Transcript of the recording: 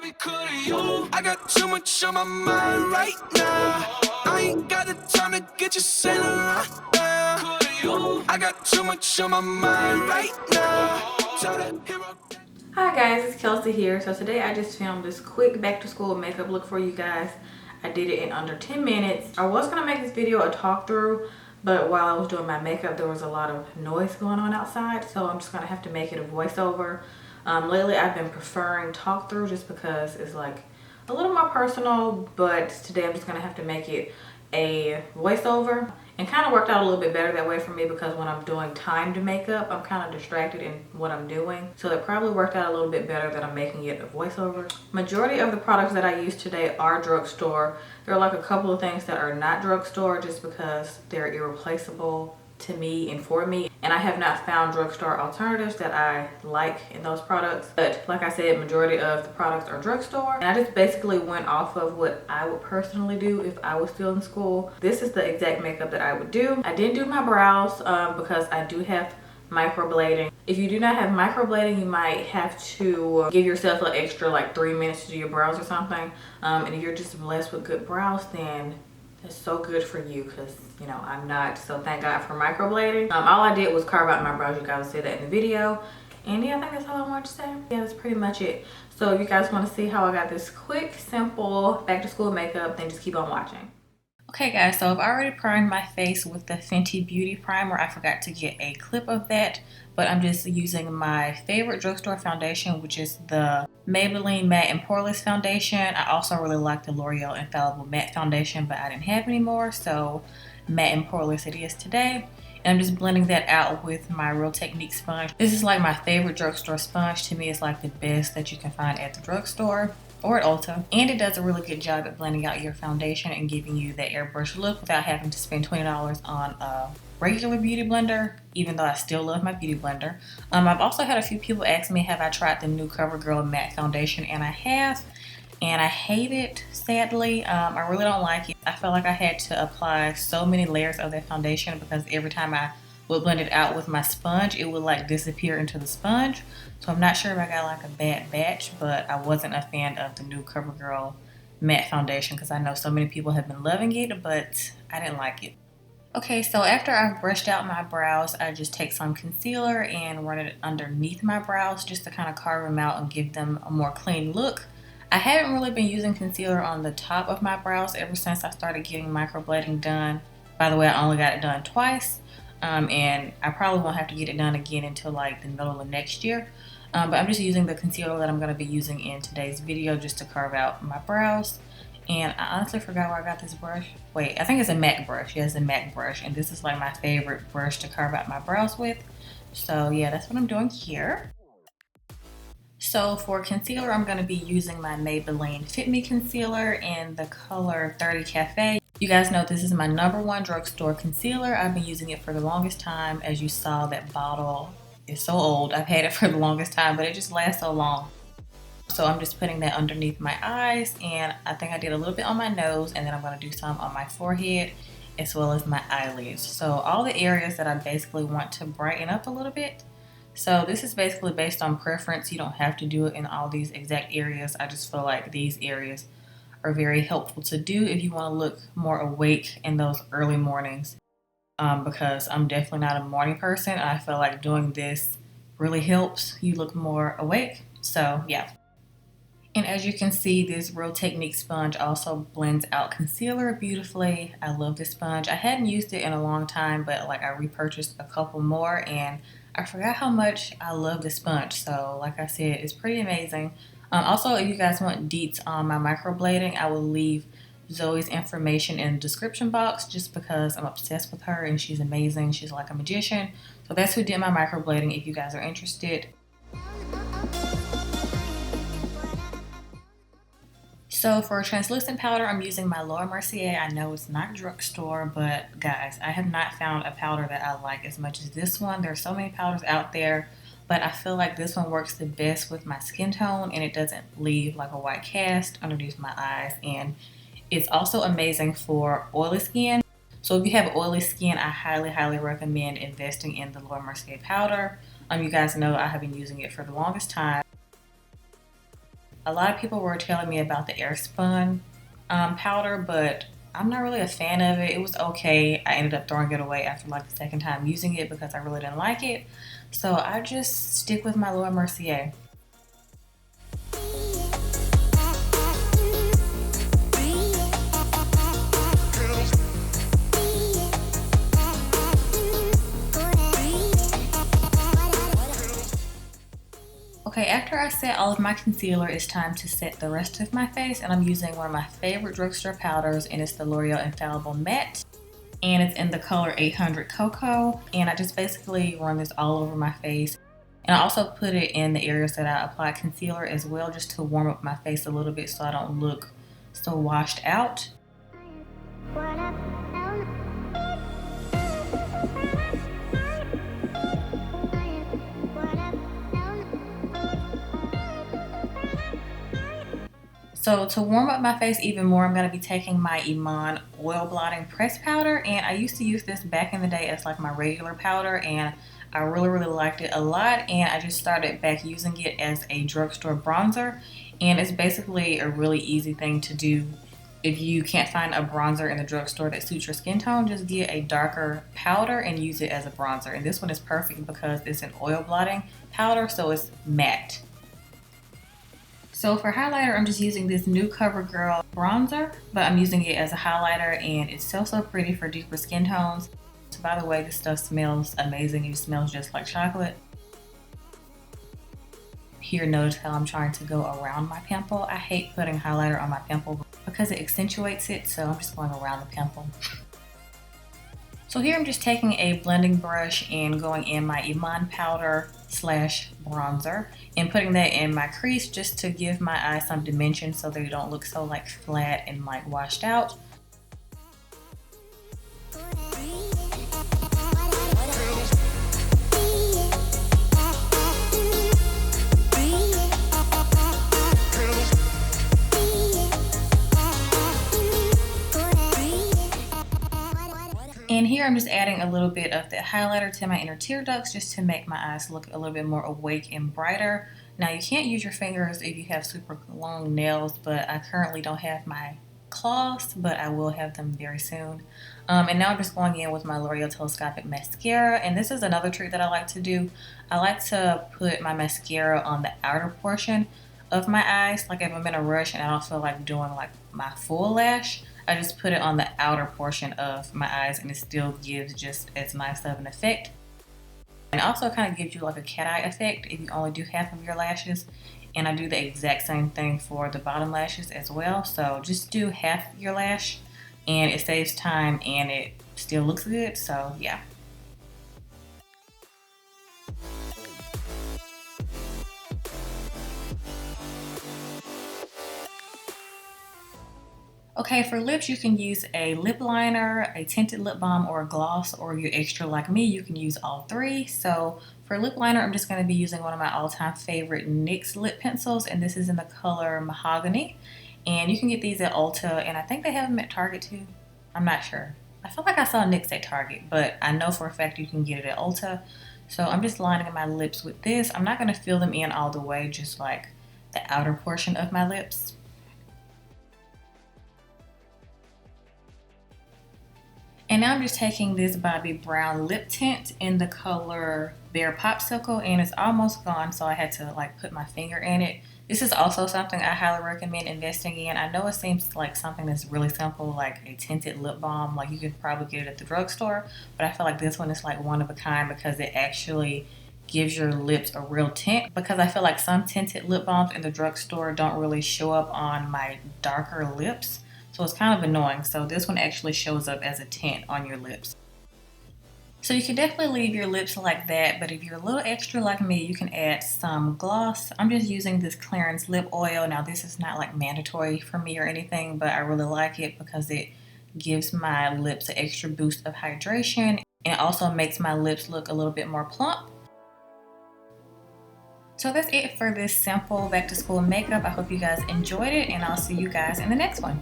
Baby, could you? I got too much on my mind right now. I ain't got the time to get you sailing right now. Could you? I got too much on my mind right now. Tell that hero. Hi guys, it's Kelsey here. So today I just filmed this quick back to school makeup look for you guys. I did it in under 10 minutes. I was gonna make this video a talk through, but while I was doing my makeup, there was a lot of noise going on outside. So I'm just gonna have to make it a voiceover. Lately I've been preferring talk through just because it's like a little more personal, but today I'm just gonna have to make it a voiceover. And kind of worked out a little bit better that way for me because when I'm doing timed makeup, I'm kind of distracted in what I'm doing. So it probably worked out a little bit better that I'm making it a voiceover. Majority of the products that I use today are drugstore. There are like a couple of things that are not drugstore just because they're irreplaceable to me and for me, and I have not found drugstore alternatives that I like in those products. But like I said, majority of the products are drugstore, and I just basically went off of what I would personally do if I was still in school. This is the exact makeup that I would do. I didn't do my brows because I do have microblading. If you do not have microblading, you might have to give yourself an extra like 3 minutes to do your brows or something. And if you're just blessed with good brows, then it's so good for you because, you know, I'm not. So thank God for microblading. All I did was carve out my brows. You guys will see that in the video. And yeah, I think that's all I wanted to say. Yeah, that's pretty much it. So if you guys want to see how I got this quick, simple back to school makeup, then just keep on watching. Okay guys, so I've already primed my face with the Fenty Beauty Primer. I forgot to get a clip of that, but I'm just using my favorite drugstore foundation, which is the Maybelline Matte and Poreless Foundation. I also really like the L'Oreal Infallible Matte Foundation, but I didn't have any more, so Matte and Poreless it is today. And I'm just blending that out with my Real Technique sponge. This is like my favorite drugstore sponge. To me, it's like the best that you can find at the drugstore or at Ulta, and it does a really good job at blending out your foundation and giving you that airbrush look without having to spend $20 on a regular beauty blender, even though I still love my beauty blender. I've also had a few people ask me, have I tried the new CoverGirl matte foundation, and I have, and I hate it, sadly. I really don't like it. I felt like I had to apply so many layers of that foundation because every time I would blend it out with my sponge, it would like disappear into the sponge. So I'm not sure if I got like a bad batch, but I wasn't a fan of the new CoverGirl matte foundation because I know so many people have been loving it, but I didn't like it. Okay, so after I've brushed out my brows, I just take some concealer and run it underneath my brows just to kind of carve them out and give them a more clean look. I haven't really been using concealer on the top of my brows ever since I started getting microblading done. By the way, I only got it done twice. And I probably won't have to get it done again until like the middle of next year. But I'm just using the concealer that I'm going to be using in today's video just to carve out my brows. And I honestly forgot where I got this brush. Wait, I think it's a MAC brush. Yeah, it's a MAC brush. And this is like my favorite brush to carve out my brows with. So yeah, that's what I'm doing here. So for concealer, I'm going to be using my Maybelline Fit Me Concealer in the color 30 Cafe. You guys know this is my #1 drugstore concealer. I've been using it for the longest time. As you saw, that bottle is so old. I've had it for the longest time, but it just lasts so long. So I'm just putting that underneath my eyes, and I think I did a little bit on my nose, and then I'm going to do some on my forehead as well as my eyelids. So all the areas that I basically want to brighten up a little bit. So this is basically based on preference. You don't have to do it in all these exact areas. I just feel like these areas are very helpful to do if you want to look more awake in those early mornings. Because I'm definitely not a morning person. I feel like doing this really helps you look more awake. So yeah. And as you can see, this Real Technique sponge also blends out concealer beautifully. I love this sponge. I hadn't used it in a long time, but like I repurchased a couple more and I forgot how much I love this sponge. So like I said, it's pretty amazing. Also, if you guys want deets on my microblading, I will leave Zoe's information in the description box just because I'm obsessed with her and she's amazing. She's like a magician. So that's who did my microblading if you guys are interested. So for translucent powder, I'm using my Laura Mercier. I know it's not drugstore, but guys, I have not found a powder that I like as much as this one. There are so many powders out there, but I feel like this one works the best with my skin tone and it doesn't leave like a white cast underneath my eyes. And it's also amazing for oily skin. So if you have oily skin, I highly recommend investing in the Laura Mercier powder. You guys know I have been using it for the longest time. A lot of people were telling me about the Airspun powder, but I'm not really a fan of it. It was okay. I ended up throwing it away after like the second time using it because I really didn't like it. So I just stick with my Laura Mercier. Okay, after I set all of my concealer, it's time to set the rest of my face, and I'm using one of my favorite drugstore powders, and it's the L'Oreal Infallible Matte, and it's in the color 800 Cocoa, and I just basically run this all over my face, and I also put it in the areas that I apply concealer as well, just to warm up my face a little bit so I don't look so washed out. So to warm up my face even more, I'm going to be taking my Iman Oil Blotting Press Powder, and I used to use this back in the day as like my regular powder, and I really liked it a lot, and I just started back using it as a drugstore bronzer, and it's basically a really easy thing to do. If you can't find a bronzer in the drugstore that suits your skin tone, just get a darker powder and use it as a bronzer, and this one is perfect because it's an oil blotting powder, so it's matte. So for highlighter, I'm just using this new CoverGirl bronzer, but I'm using it as a highlighter, and it's so pretty for deeper skin tones. So by the way, this stuff smells amazing. It smells just like chocolate. Here, notice how I'm trying to go around my pimple. I hate putting highlighter on my pimple because it accentuates it, so I'm just going around the pimple. So here I'm just taking a blending brush and going in my Iman powder slash bronzer and putting that in my crease just to give my eyes some dimension so they don't look so like flat and like washed out. And here I'm just adding a little bit of the highlighter to my inner tear ducts just to make my eyes look a little bit more awake and brighter. Now you can't use your fingers if you have super long nails, but I currently don't have my claws, but I will have them very soon. And now I'm just going in with my L'Oreal Telescopic Mascara, and this is another trick that I like to do. I like to put my mascara on the outer portion of my eyes, like if I'm in a rush and I don't feel like doing like my full lash, I just put it on the outer portion of my eyes and it still gives just as nice of an effect. And also kind of gives you like a cat eye effect if you only do half of your lashes. And I do the exact same thing for the bottom lashes as well. So just do half your lash and it saves time and it still looks good. So yeah. Okay, for lips, you can use a lip liner, a tinted lip balm, or a gloss, or you're extra like me, you can use all three. So for lip liner, I'm just going to be using one of my all-time favorite NYX lip pencils, and this is in the color Mahogany. And you can get these at Ulta, and I think they have them at Target too. I'm not sure. I feel like I saw NYX at Target, but I know for a fact you can get it at Ulta. So I'm just lining my lips with this. I'm not going to fill them in all the way, just like the outer portion of my lips. And now I'm just taking this Bobbi Brown lip tint in the color Bare Popsicle, and it's almost gone, so I had to like put my finger in it. This is also something I highly recommend investing in. I know it seems like something that's really simple, like a tinted lip balm, like you could probably get it at the drugstore, but I feel like this one is like one of a kind because it actually gives your lips a real tint, because I feel like some tinted lip balms in the drugstore don't really show up on my darker lips. So it's kind of annoying. So this one actually shows up as a tint on your lips. So you can definitely leave your lips like that, but if you're a little extra like me, you can add some gloss. I'm just using this Clarins lip oil. Now this is not like mandatory for me or anything, but I really like it because it gives my lips an extra boost of hydration, and it also makes my lips look a little bit more plump. So that's it for this simple back to school makeup. I hope you guys enjoyed it, and I'll see you guys in the next one.